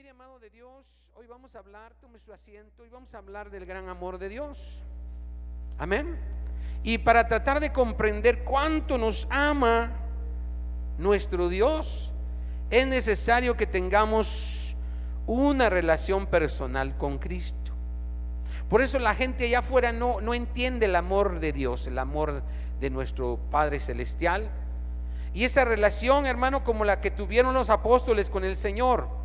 Mire, amado de Dios, hoy vamos a hablar, tome su asiento y vamos a hablar del gran amor de Dios. Amén. Y para tratar de comprender cuánto nos ama nuestro Dios, es necesario que tengamos una relación personal con Cristo. Por eso la gente allá afuera no entiende el amor de Dios, el amor de nuestro Padre Celestial. Y esa relación, hermano, como la que tuvieron los apóstoles con el Señor,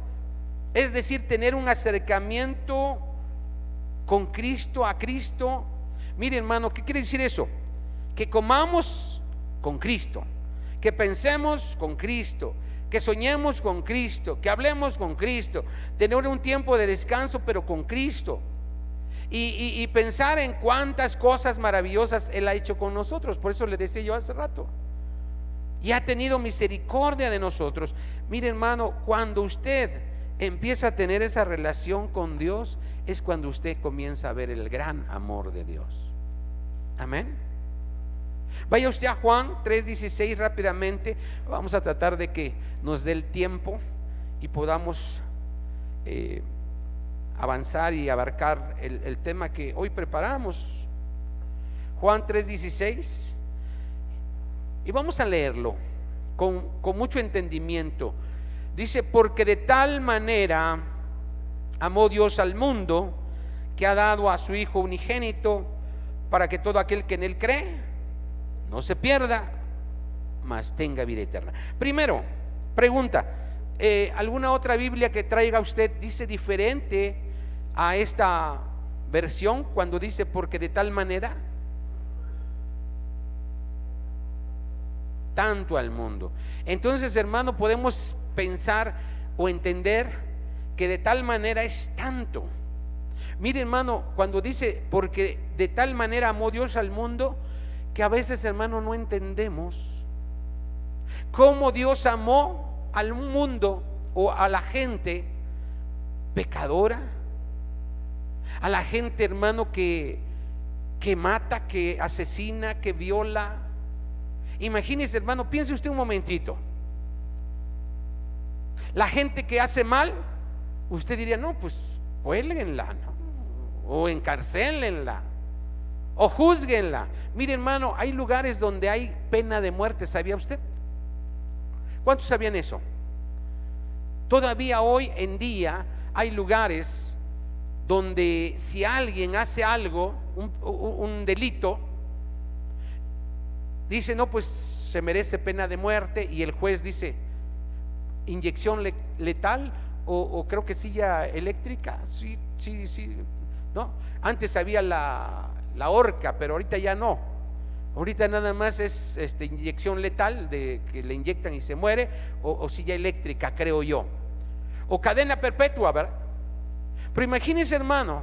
es decir, tener un acercamiento con Cristo, a Cristo. Mire, hermano, ¿qué quiere decir eso? Que comamos con Cristo, que pensemos con Cristo, que soñemos con Cristo, que hablemos con Cristo, tener un tiempo de descanso pero con Cristo, y pensar en cuántas cosas maravillosas Él ha hecho con nosotros. Por eso le decía yo hace rato, y ha tenido misericordia de nosotros. Mire, hermano, cuando usted empieza a tener esa relación con Dios, es cuando usted comienza a ver el gran amor de Dios. Amén. Vaya usted a Juan 3:16 rápidamente. Vamos a tratar de que nos dé el tiempo y podamos avanzar y abarcar el tema que hoy preparamos. Juan 3:16, y vamos a leerlo con mucho entendimiento. Dice: porque de tal manera amó Dios al mundo, que ha dado a su Hijo unigénito, para que todo aquel que en Él cree no se pierda, mas tenga vida eterna. Primero, pregunta, ¿alguna otra Biblia que traiga usted dice diferente a esta versión cuando dice porque de tal manera? Tanto al mundo. Entonces, hermano, podemos pensar o entender que de tal manera es tanto. Mire, hermano, cuando dice porque de tal manera amó Dios al mundo, que a veces, hermano, no entendemos cómo Dios amó al mundo o a la gente pecadora, a la gente, hermano, que mata, que asesina, que viola. Imagínese, hermano, piense usted un momentito. La gente que hace mal, usted diría, no, pues cuélguenla, ¿no? O encarcélenla, o júzguenla. Mire, hermano, hay lugares donde hay pena de muerte, ¿sabía usted? ¿Cuántos sabían eso? Todavía hoy en día hay lugares donde si alguien hace algo, un delito, dice, no, pues se merece pena de muerte, y el juez dice inyección letal o creo que silla eléctrica. Sí, ¿no? Antes había la horca, pero ahorita ya no. Ahorita nada más es inyección letal, de que le inyectan y se muere, o silla eléctrica, creo yo, o cadena perpetua, ¿verdad? Pero imagínense, hermano,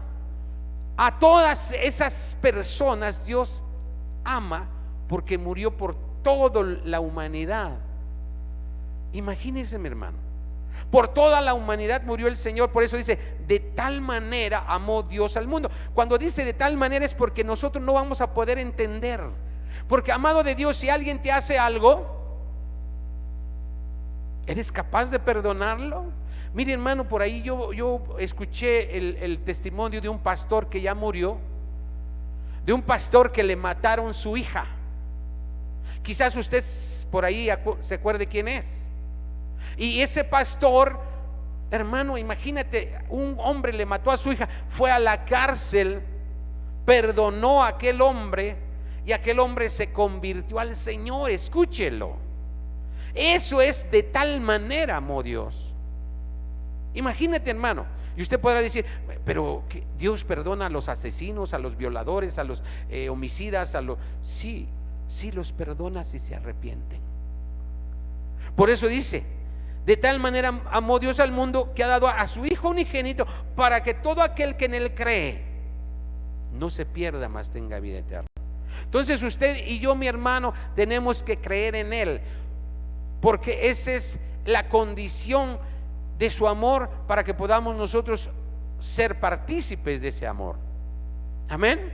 a todas esas personas Dios ama porque murió por toda la humanidad. Imagínense, mi hermano, por toda la humanidad murió el Señor. Por eso dice, de tal manera amó Dios al mundo. Cuando dice de tal manera es porque nosotros no vamos a poder entender. Porque, amado de Dios, si alguien te hace algo, ¿eres capaz de perdonarlo? Mire, hermano, por ahí yo escuché el testimonio de un pastor que ya murió, de un pastor que le mataron su hija. Quizás usted por ahí se acuerde quién es. Y ese pastor, hermano, imagínate, un hombre le mató a su hija, fue a la cárcel, perdonó a aquel hombre, y aquel hombre se convirtió al Señor. Escúchelo. Eso es de tal manera amó Dios. Imagínate, hermano. Y usted podrá decir, pero Dios perdona a los asesinos, a los violadores, a los homicidas, sí los perdona si se arrepienten. Por eso dice, de tal manera amó Dios al mundo, que ha dado a su Hijo unigénito, para que todo aquel que en Él cree no se pierda, mas tenga vida eterna. Entonces usted y yo, mi hermano, tenemos que creer en Él, porque esa es la condición de su amor, para que podamos nosotros ser partícipes de ese amor. Amén.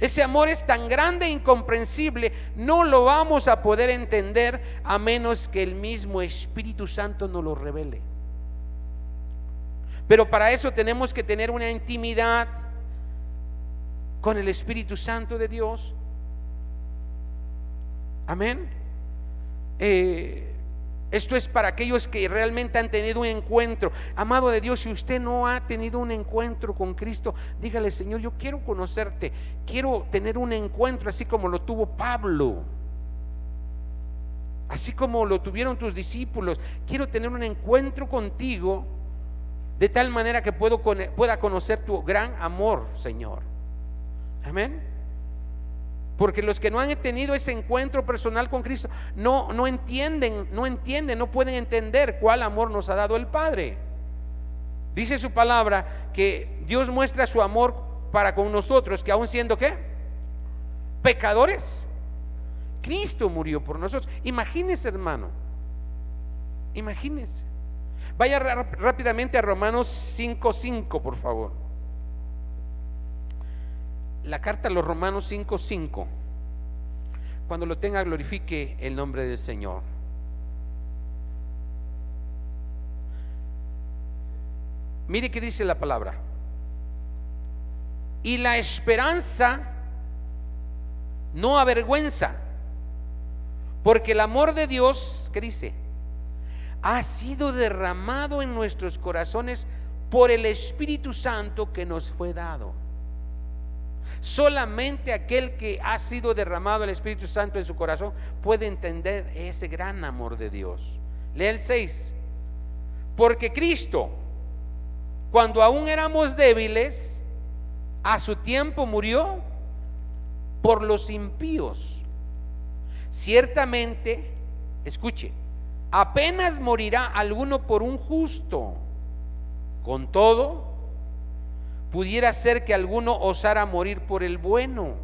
Ese amor es tan grande e incomprensible, no lo vamos a poder entender a menos que el mismo Espíritu Santo nos lo revele. Pero para eso tenemos que tener una intimidad con el Espíritu Santo de Dios. Amén. Esto es para aquellos que realmente han tenido un encuentro. Amado de Dios, si usted no ha tenido un encuentro con Cristo, dígale: Señor, yo quiero conocerte, quiero tener un encuentro así como lo tuvo Pablo, así como lo tuvieron tus discípulos. Quiero tener un encuentro contigo de tal manera que pueda conocer tu gran amor, Señor. Amén. Porque los que no han tenido ese encuentro personal con Cristo no entienden, no pueden entender cuál amor nos ha dado el Padre. Dice su palabra que Dios muestra su amor para con nosotros, que aun siendo ¿qué? Pecadores, Cristo murió por nosotros. Imagínese, hermano, imagínese. Vaya rápidamente a Romanos 5:5, por favor. La carta a los Romanos 5:5. Cuando lo tenga, glorifique el nombre del Señor. Mire qué dice la palabra: y la esperanza no avergüenza, porque el amor de Dios, ¿qué dice? Ha sido derramado en nuestros corazones por el Espíritu Santo que nos fue dado. Solamente aquel que ha sido derramado el Espíritu Santo en su corazón puede entender ese gran amor de Dios. Lea el 6. Porque Cristo, cuando aún éramos débiles, a su tiempo murió por los impíos. Ciertamente, escuche, apenas morirá alguno por un justo. Con todo, pudiera ser que alguno osara morir por el bueno.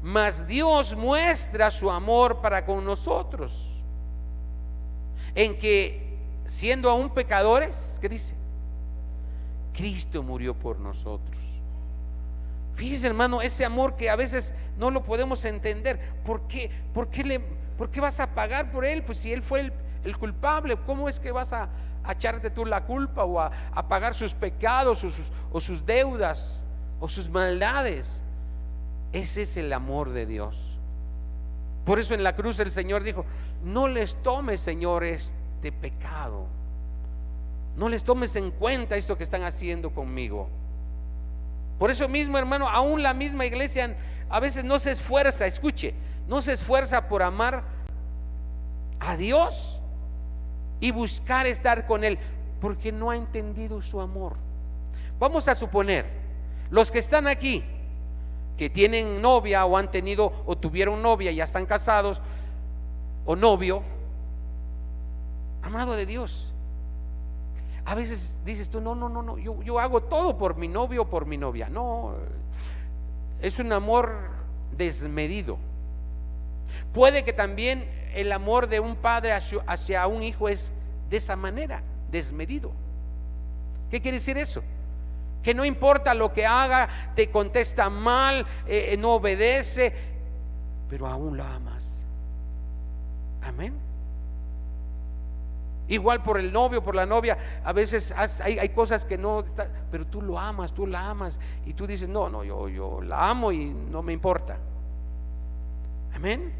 Mas Dios muestra su amor para con nosotros, en que siendo aún pecadores, ¿qué dice? Cristo murió por nosotros. Fíjese, hermano, ese amor que a veces no lo podemos entender. ¿Por qué vas a pagar por él? Pues si él fue el culpable, ¿cómo es que vas a echarte tú la culpa o a pagar sus pecados o sus deudas o sus maldades? Ese es el amor de Dios. Por eso en la cruz el Señor dijo: no les tomes, Señor, este pecado, no les tomes en cuenta esto que están haciendo conmigo. Por eso mismo, hermano, aún la misma iglesia a veces no se esfuerza, escuche, no se esfuerza por amar a Dios y buscar estar con Él, porque no ha entendido su amor. Vamos a suponer, los que están aquí, que tienen novia o han tenido o tuvieron novia, ya están casados, o novio, amado de Dios, a veces dices tú: no, yo hago todo por mi novio o por mi novia. No, es un amor desmedido. Puede que también el amor de un padre hacia un hijo es de esa manera, desmedido. ¿Qué quiere decir eso? Que no importa lo que haga, te contesta mal, no obedece, pero aún lo amas. Amén. Igual por el novio, por la novia, a veces hay cosas que no está, pero tú lo amas, tú la amas, y tú dices: no, yo la amo y no me importa. Amén.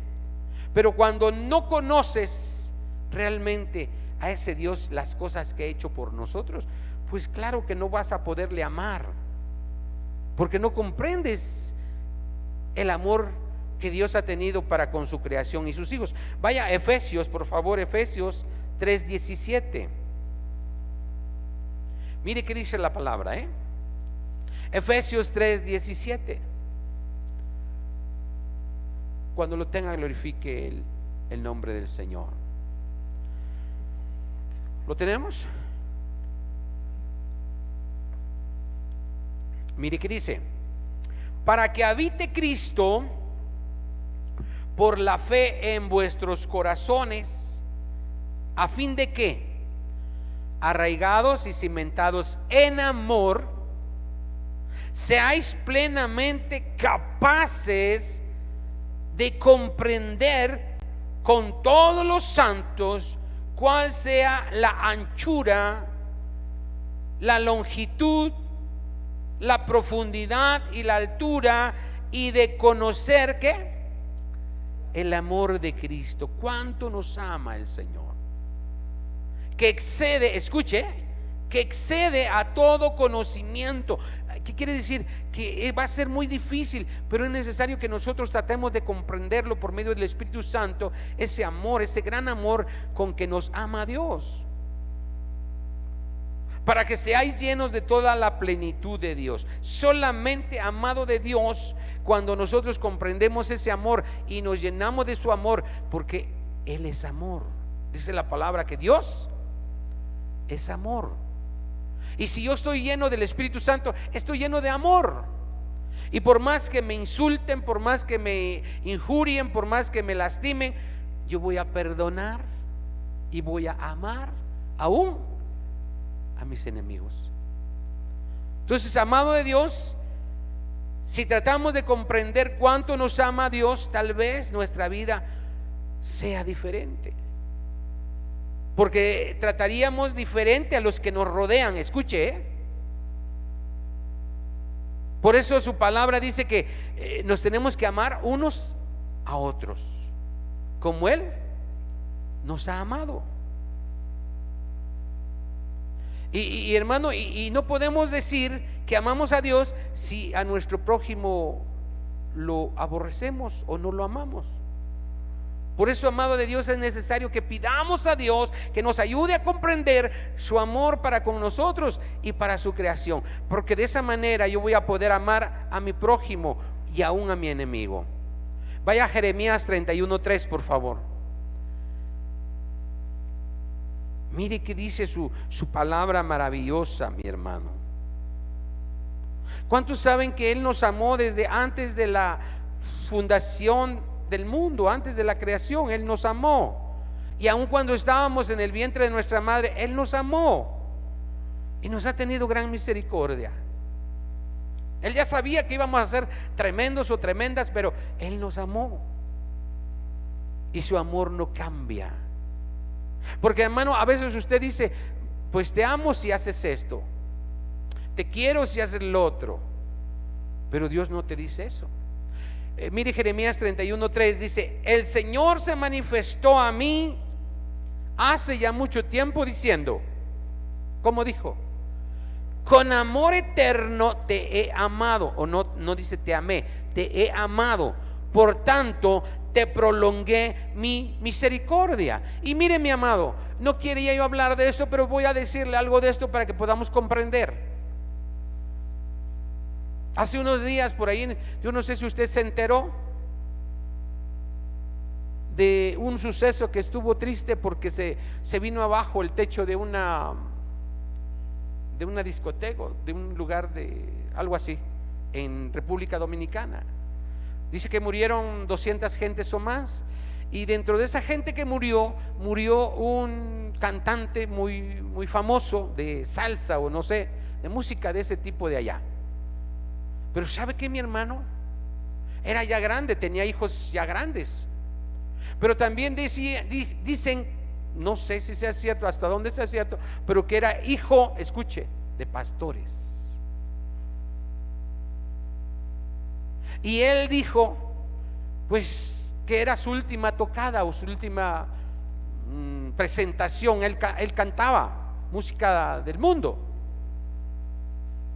Pero cuando no conoces realmente a ese Dios, las cosas que ha hecho por nosotros, pues claro que no vas a poderle amar, porque no comprendes el amor que Dios ha tenido para con su creación y sus hijos. Vaya a Efesios, por favor, Efesios 3:17. Mire qué dice la palabra, Efesios 3:17. Cuando lo tenga, glorifique el nombre del Señor. ¿Lo tenemos? Mire qué dice: para que habite Cristo por la fe en vuestros corazones, a fin de que, arraigados y cimentados en amor, seáis plenamente capaces de comprender con todos los santos cuál sea la anchura la longitud, la profundidad y la altura, y de conocer ¿qué? El amor de Cristo. Cuánto nos ama el Señor, que excede, escuche, que excede a todo conocimiento. ¿Qué quiere decir? Que va a ser muy difícil, pero es necesario que nosotros tratemos de comprenderlo por medio del Espíritu Santo, ese amor, ese gran amor con que nos ama Dios, para que seáis llenos de toda la plenitud de Dios. Solamente amado de Dios, cuando nosotros comprendemos ese amor y nos llenamos de su amor, porque Él es amor. Dice la palabra que Dios es amor. Y si yo estoy lleno del Espíritu Santo, estoy lleno de amor. Y por más que me insulten, por más que me injurien, por más que me lastimen, yo voy a perdonar y voy a amar aún a mis enemigos. Entonces, amado de Dios, si tratamos de comprender cuánto nos ama Dios, tal vez nuestra vida sea diferente, porque trataríamos diferente a los que nos rodean. Escuche, por eso su palabra dice que nos tenemos que amar unos a otros como Él nos ha amado. Y hermano, y no podemos decir que amamos a Dios si a nuestro prójimo lo aborrecemos o no lo amamos. Por eso, amado de Dios, es necesario que pidamos a Dios que nos ayude a comprender su amor para con nosotros y para su creación, porque de esa manera yo voy a poder amar a mi prójimo y aún a mi enemigo. Vaya a Jeremías 31:3, por favor. Mire que dice su palabra maravillosa, mi hermano. ¿Cuántos saben que Él nos amó desde antes de la fundación del mundo, antes de la creación? Él nos amó, y aun cuando estábamos en el vientre de nuestra madre, Él nos amó y nos ha tenido gran misericordia. Él ya sabía que íbamos a ser tremendos o tremendas, pero Él nos amó, y su amor no cambia. Porque, hermano, a veces usted dice: pues te amo si haces esto, te quiero si haces lo otro, pero Dios no te dice eso. Mire Jeremías 31:3, dice: el Señor se manifestó a mí hace ya mucho tiempo diciendo, ¿cómo dijo? Con amor eterno te he amado. O no dice te amé, te he amado, por tanto te prolongué mi misericordia. Y mire, mi amado, no quería yo hablar de esto, pero voy a decirle algo de esto para que podamos comprender. Hace unos días por ahí, yo no sé si usted se enteró de un suceso que estuvo triste, porque se vino abajo el techo de una discoteca, de un lugar de algo así en República Dominicana. Dice que murieron 200 gentes o más, y dentro de esa gente que murió un cantante muy famoso de salsa, o no sé, de música de ese tipo de allá. Pero ¿sabe qué, mi hermano? Era ya grande, tenía hijos ya grandes. Pero también dicen, no sé si sea cierto, hasta dónde sea cierto, pero que era hijo, escuche, de pastores. Y él dijo, pues, que era su última tocada o su última presentación. Él cantaba música del mundo.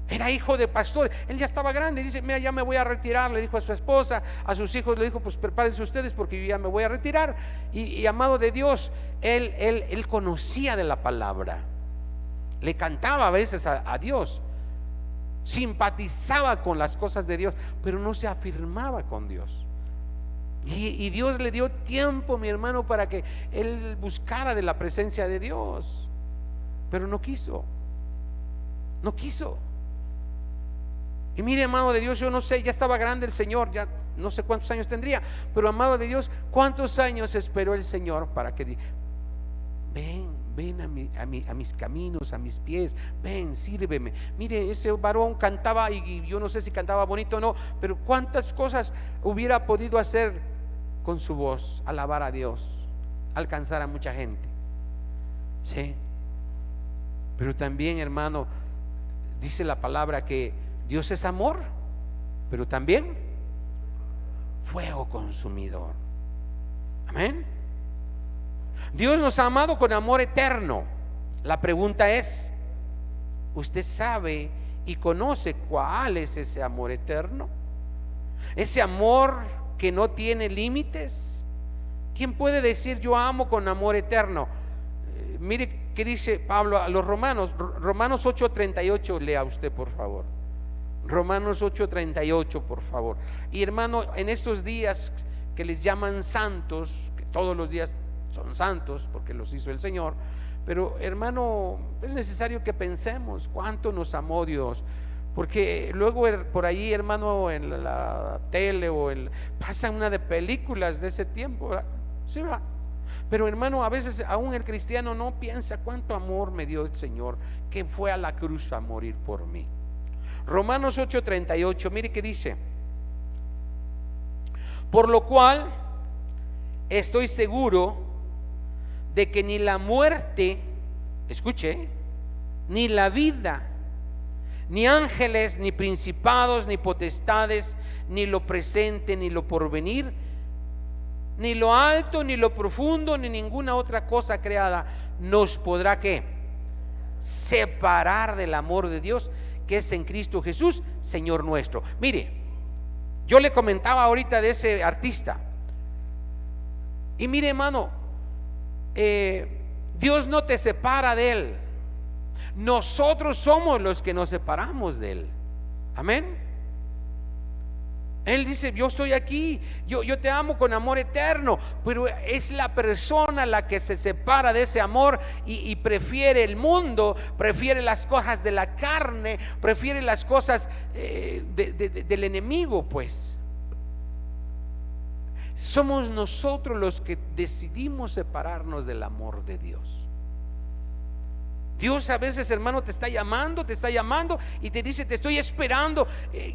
Era hijo de pastor, él ya estaba grande. Dice: mira, ya me voy a retirar. Le dijo a su esposa, a sus hijos, le dijo: pues prepárense ustedes, porque yo ya me voy a retirar. Y amado de Dios, él conocía de la palabra, le cantaba a veces a Dios, simpatizaba con las cosas de Dios, pero no se afirmaba con Dios. Y Dios le dio tiempo, mi hermano, para que él buscara de la presencia de Dios, pero no quiso. Y mire, amado de Dios, yo no sé, ya estaba grande el Señor, ya no sé cuántos años tendría, pero amado de Dios, ¿cuántos años esperó el Señor para que ven a mis caminos, a mis pies, ven, sírveme? Mire, ese varón cantaba, y yo no sé si cantaba bonito o no, pero cuántas cosas hubiera podido hacer con su voz, alabar a Dios, alcanzar a mucha gente. Sí. Pero también, hermano, Dice la palabra que Dios es amor, pero también fuego consumidor. Amén. Dios nos ha amado con amor eterno. La pregunta es, ¿usted sabe y conoce cuál es ese amor eterno? Ese amor que no tiene límites. ¿Quién puede decir yo amo con amor eterno? Mire qué dice Pablo a los Romanos. Romanos 8:38, lea usted por favor. Romanos 8:38 por favor. Y hermano, en estos días que les llaman santos, que todos los días son santos porque los hizo el Señor, pero hermano, es necesario que pensemos cuánto nos amó Dios. Porque luego por ahí, hermano, en la tele pasa una de películas de ese tiempo, ¿verdad? Sí, va. Pero hermano, a veces aún el cristiano no piensa cuánto amor me dio el Señor, que fue a la cruz a morir por mí. Romanos 8:38, mire que dice: por lo cual estoy seguro de que ni la muerte, escuche, ni la vida, ni ángeles, ni principados, ni potestades, ni lo presente, ni lo porvenir, ni lo alto, ni lo profundo, ni ninguna otra cosa creada nos podrá ¿qué? Separar del amor de Dios que es en Cristo Jesús, Señor nuestro. Mire, yo le comentaba ahorita de ese artista, y mire hermano, Dios no te separa de Él, nosotros somos los que nos separamos de Él. Amén. Él dice: yo estoy aquí, yo te amo con amor eterno, pero es la persona la que se separa de ese amor y prefiere el mundo, prefiere las cosas de la carne, prefiere las cosas del enemigo. Pues somos nosotros los que decidimos separarnos del amor de Dios. Dios a veces, hermano, te está llamando y te dice: te estoy esperando,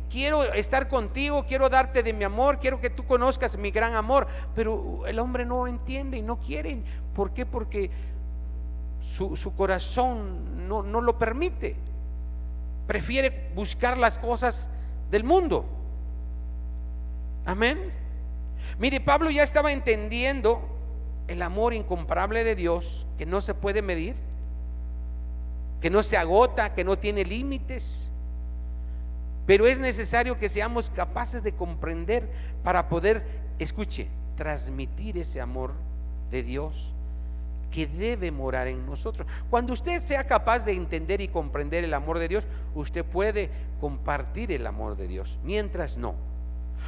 quiero estar contigo, quiero darte de mi amor, quiero que tú conozcas mi gran amor. Pero el hombre no entiende y no quiere. ¿Por qué? Porque su corazón no lo permite. Prefiere buscar las cosas del mundo. Amén. Mire, Pablo ya estaba entendiendo el amor incomparable de Dios, que no se puede medir, que no se agota, que no tiene límites. Pero es necesario que seamos capaces de comprender para poder, escuche, transmitir ese amor de Dios que debe morar en nosotros. Cuando usted sea capaz de entender y comprender el amor de Dios, usted puede compartir el amor de Dios. Mientras no,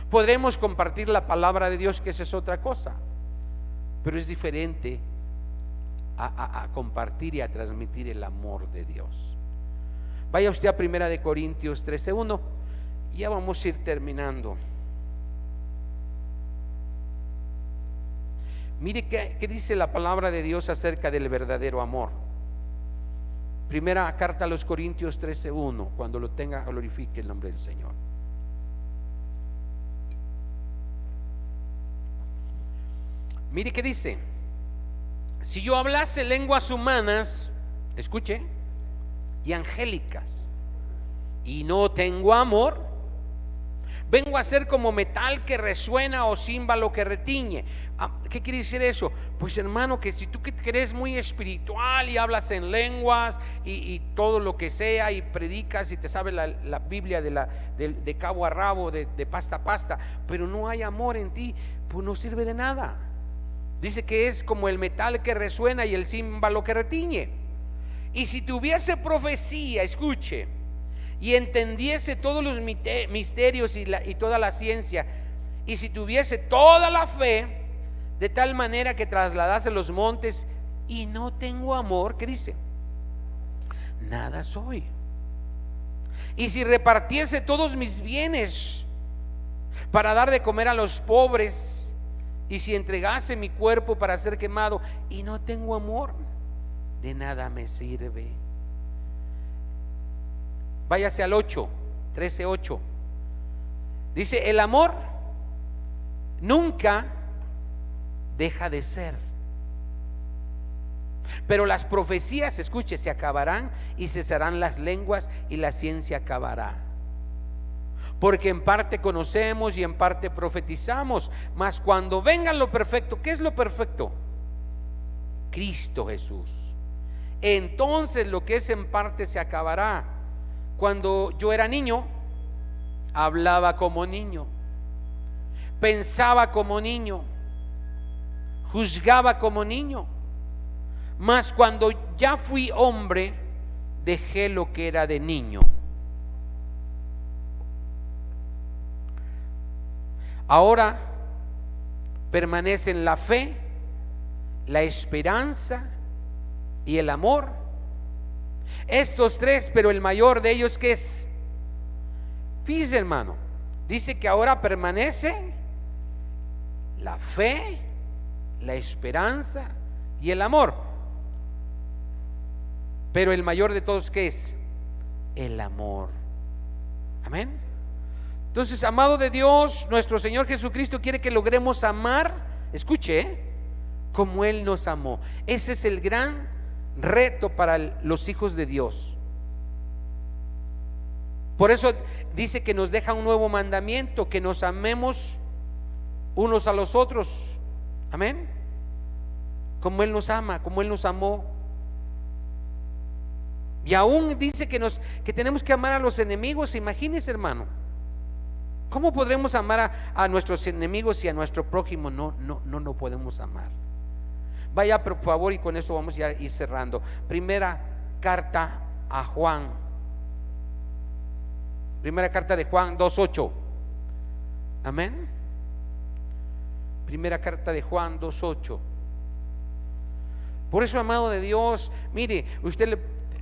podremos compartir la palabra de Dios, que esa es otra cosa, pero es diferente a compartir y a transmitir el amor de Dios. Vaya usted a 1 Corintios 13:1. Ya vamos a ir terminando. Mire qué dice la palabra de Dios acerca del verdadero amor. Primera carta a los Corintios 13:1. Cuando lo tenga, glorifique el nombre del Señor. Mire qué dice: si yo hablase lenguas humanas, escuche, y angélicas, y no tengo amor, vengo a ser como metal que resuena o címbalo que retiñe. ¿Qué quiere decir eso? Pues hermano, que si tú que eres muy espiritual y hablas en lenguas y todo lo que sea, y predicas y te sabes la Biblia de cabo a rabo, de pasta a pasta, pero no hay amor en ti, pues no sirve de nada. Dice que es como el metal que resuena y el címbalo que retiñe. Y si tuviese profecía, escuche, y entendiese todos los misterios y toda la ciencia, y si tuviese toda la fe, de tal manera que trasladase los montes, y no tengo amor, ¿qué dice? Nada soy. Y si repartiese todos mis bienes para dar de comer a los pobres, y si entregase mi cuerpo para ser quemado, y no tengo amor, de nada me sirve. Váyase al 13:8. Dice: el amor nunca deja de ser. Pero las profecías, escuche, se acabarán y cesarán las lenguas y la ciencia acabará. Porque en parte conocemos y en parte profetizamos, mas cuando venga lo perfecto, ¿qué es lo perfecto? Cristo Jesús. Entonces lo que es en parte se acabará. Cuando yo era niño, hablaba como niño, pensaba como niño, juzgaba como niño. Mas cuando ya fui hombre, dejé lo que era de niño. Ahora permanecen la fe, la esperanza y el amor. Estos tres, pero el mayor de ellos, ¿qué es? Fíjese, hermano, dice que ahora permanece la fe, la esperanza y el amor. Pero el mayor de todos, ¿qué es? El amor. Amén. Entonces, amado de Dios, nuestro Señor Jesucristo quiere que logremos amar, escuche, como Él nos amó. Ese es el gran reto para los hijos de Dios. Por eso dice que nos deja un nuevo mandamiento, que nos amemos unos a los otros. Amén. Como Él nos ama, como Él nos amó. Y aún dice que tenemos que amar a los enemigos. Imagínese, hermano, ¿cómo podremos amar a nuestros enemigos y a nuestro prójimo? No podemos amar. Vaya por favor, y con esto vamos a ir cerrando. Primera carta a Juan, primera carta de Juan 2:8. Amén. Primera carta de Juan 2:8. Por eso, amado de Dios, mire,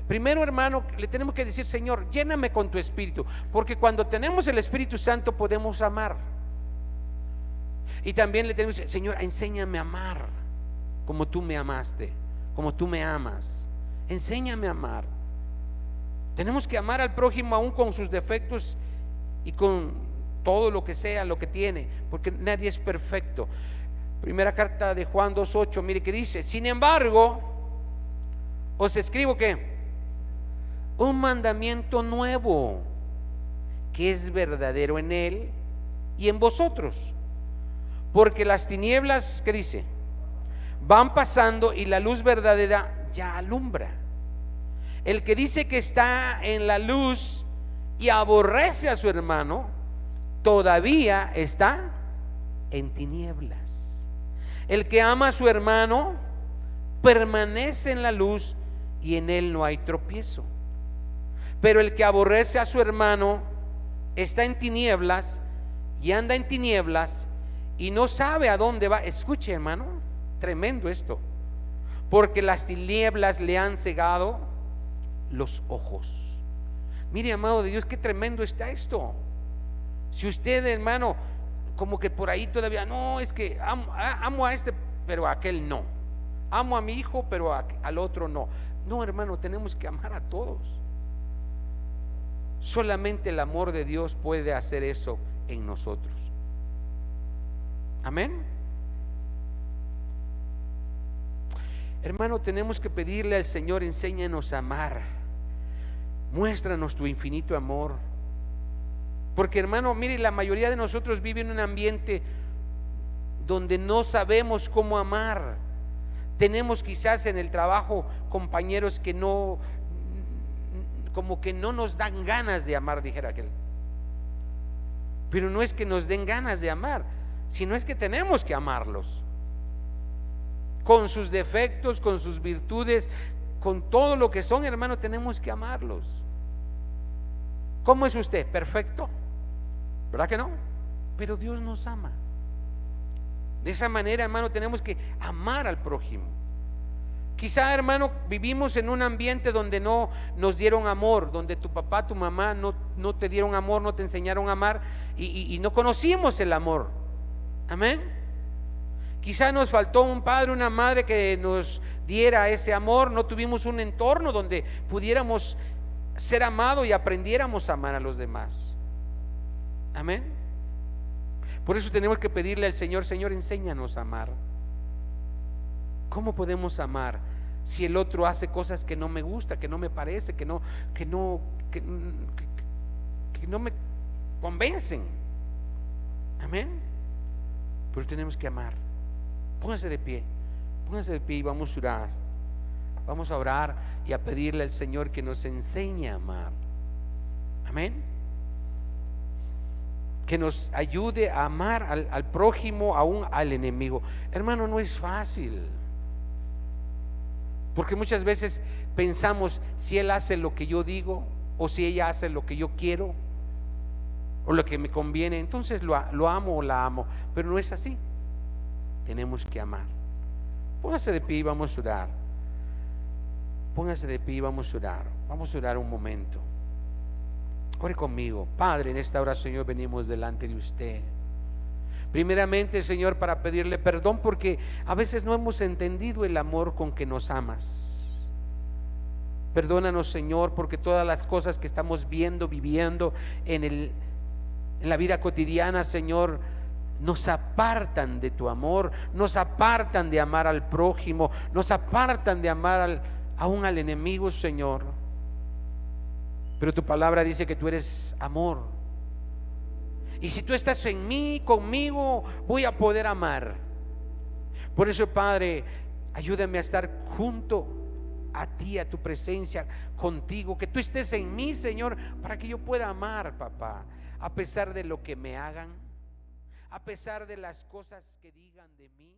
primero, hermano, le tenemos que decir: Señor, lléname con tu Espíritu, porque cuando tenemos el Espíritu Santo podemos amar. Y también le tenemos que decir: Señor, enséñame a amar como tú me amaste, como tú me amas. Enséñame a amar. Tenemos que amar al prójimo aún con sus defectos y con todo lo que sea, lo que tiene, porque nadie es perfecto. Primera carta de Juan 2:8, mire que dice: sin embargo, os escribo que un mandamiento nuevo, que es verdadero en Él y en vosotros, porque las tinieblas, ¿qué dice?, van pasando y la luz verdadera ya alumbra. El que dice que está en la luz y aborrece a su hermano, todavía está en tinieblas. El que ama a su hermano permanece en la luz y en él no hay tropiezo. Pero el que aborrece a su hermano está en tinieblas y anda en tinieblas y no sabe a dónde va. Escuche, hermano, tremendo esto, porque las tinieblas le han cegado los ojos. Mire, amado de Dios, qué tremendo está esto. Si usted, hermano, como que por ahí todavía no, es que amo a este, pero a aquel no. Amo a mi hijo, pero al otro no. No, hermano, tenemos que amar a todos. Solamente el amor de Dios puede hacer eso en nosotros. Amén. Hermano, tenemos que pedirle al Señor: enséñanos a amar, muéstranos tu infinito amor. Porque, hermano, mire, la mayoría de nosotros vive en un ambiente donde no sabemos cómo amar. Tenemos quizás en el trabajo compañeros que no, como que no nos dan ganas de amar, dijera aquel. Pero no es que nos den ganas de amar, sino es que tenemos que amarlos, con sus defectos, con sus virtudes, con todo lo que son, hermano, tenemos que amarlos. ¿Cómo es usted? ¿Perfecto? ¿Verdad que no? Pero Dios nos ama. De esa manera, hermano, tenemos que amar al prójimo. Quizá, hermano, vivimos en un ambiente donde no nos dieron amor, donde tu papá, tu mamá no te dieron amor, no te enseñaron a amar, y no conocimos el amor. Amén. Quizá nos faltó un padre, una madre que nos diera ese amor. No tuvimos un entorno donde pudiéramos ser amados y aprendiéramos a amar a los demás. Amén. Por eso tenemos que pedirle al Señor: Señor, enséñanos a amar. ¿Cómo podemos amar? si el otro hace cosas que no me gusta, que no me parece, que no me convencen. Amén. Pero tenemos que amar. Pónganse de pie y vamos a orar. Vamos a orar y a pedirle al Señor que nos enseñe a amar. Amén. Que nos ayude a amar al prójimo, aún al enemigo. Hermano, no es fácil, porque muchas veces pensamos, si él hace lo que yo digo, o si ella hace lo que yo quiero, o lo que me conviene, entonces lo amo o la amo. Pero no es así. Tenemos que amar. Póngase de pie y vamos a orar. Póngase de pie y vamos a orar. Vamos a orar un momento. Ore conmigo. Padre, en esta hora, Señor, venimos delante de usted. Primeramente, Señor, para pedirle perdón, porque a veces no hemos entendido el amor con que nos amas. Perdónanos, Señor, porque todas las cosas que estamos viviendo en la vida cotidiana, Señor, nos apartan de tu amor, nos apartan de amar al prójimo, nos apartan de amar aún al enemigo, Señor. Pero tu palabra dice que tú eres amor, y si tú estás en mí, conmigo, voy a poder amar. Por eso, Padre, ayúdame a estar junto a ti, a tu presencia, contigo, que tú estés en mí, Señor, para que yo pueda amar, papá, a pesar de lo que me hagan, a pesar de las cosas que digan de mí.